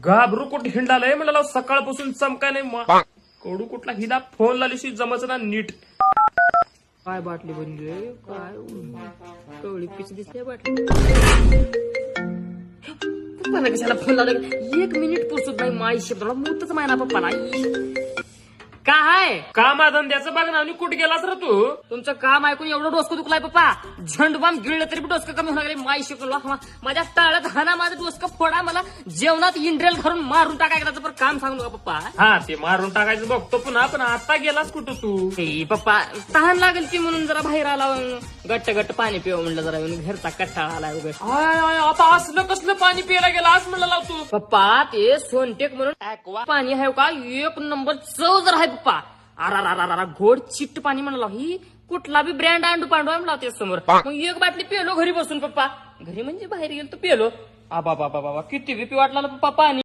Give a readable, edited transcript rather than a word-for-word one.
घाबरू कुठे हिंडालय म्हणलं सकाळपासून चमका नाही कडू कुठला हिला फोन लावल्याशी जमच ना नीट. काय बाटली बनली काय कवळी पिच दिसते बाटली. पप्पाला कशाला फोन लावला 1 मिनिट पुरसत नाही माई शब्दाला मोठच मायना पप्पाला. काय काम धंद्याचं बघ ना कुठे गेलास रे तू. तुमचं काम ऐकून एवढं डोसकं दुखलाय पप्पा. झंडबाम गिळलं तरी डोसकं कमी होणार माई शिकलो. माझ्या टाळ्यात हाना माझं डोसकं फोडा. मला जेवणात इंड्रेल घालून मारून टाकायचं पण काम सांगू नका पप्पा. हा ते मारून टाकायचं बघतो पुन्हा पण आता गेलास कुठं तू. पप्पा तहान लागेल की म्हणून जरा बाहेर आला गट्ट गट्ट पाणी पिव म्हणलं जरा घरचा कट्टाळा आलाय वगैरे. आता असलं कसलं पाणी प्यायला गेला आज म्हणलं लावतो पप्पा. ते सोनटेक म्हणून पाणी आहे का 1 नंबर चव जर आहे पप्पा. अरा गोड चिट्ट पाणी म्हणला. ही कुठला बी ब्रँड अंडू पांडू म्हणला ते समोर. मग 1 बाटली पेलो घरी बसून पप्पा. घरी म्हणजे बाहेर गेलो तर पेलो. बाबा किती बी वाटला पप्पा पाणी.